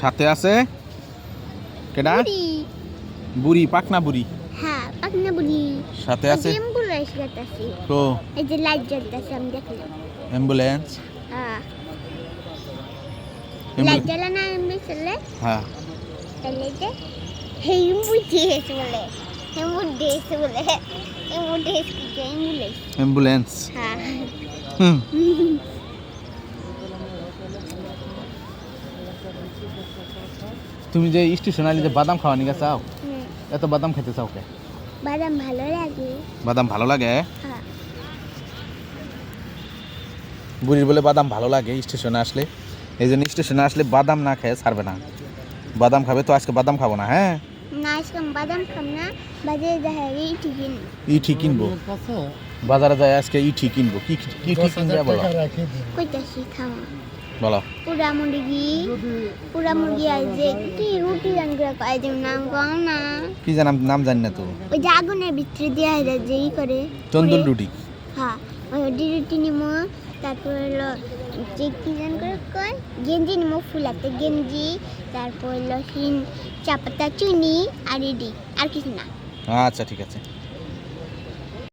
সাথে আছে কেডা? বুড়ি। বুড়ি, পাকনা বুড়ি। হ্যাঁ, পাকনা বুড়ি। সাথে আছে অ্যাম্বুলেন্স যাইতাছে। তো এই যে লাইট জ্বলতেছে আমি দেখলাম। অ্যাম্বুলেন্স। হ্যাঁ। লাইট জ্বলে না অ্যাম্বুলেন্সে? হ্যাঁ। তাহলে যে অ্যাম্বুলেন্স বলে। অ্যাম্বুলেন্স বলে। অ্যাম্বুলেন্স কি অ্যাম্বুলেন্স? অ্যাম্বুলেন্স। হ্যাঁ। হুম। তুমি যে স্টেশন আইলে যে বাদাম খাওয়া নিয়ে চাও, এত বাদাম খেতে চাও কে? বাদাম ভালো লাগে। বাদাম ভালো লাগে? হ্যাঁ। বুড়ির বলে বাদাম ভালো লাগে স্টেশনে আসলে, এই জন্য স্টেশনে আসলে বাদাম না খেয়ে ছাড়বে না। বাদাম খাবে তো, আজকে বাদাম খাবো না। হ্যাঁ, না আজকে বাদাম খাম না, বাজারে যাই ইটি কিনবো। ইটি কিনবো, বাজারে যায় আজকে ইটি কিনবো। কি কি ইটি কিনবে বলো? কইতাছি খাওয়া বলো। পুরা মুরগি আর যে কি রুটি রান্না করে যে নাম কও না, কি জানাম, নাম জানি না তো। ওই যে আগুনের ভিতরে দেওয়া যায় যে ই করে তন্দুর রুটি। হ্যাঁ, ওই রুটি নিমো। তারপর হলো যে কি জান করে কয় গেঞ্জি নিমো, ফুলাতে গেঞ্জি। তারপর হলো চাপাতা চিনি আর ইডি, আর কিছু না। আচ্ছা ঠিক আছে।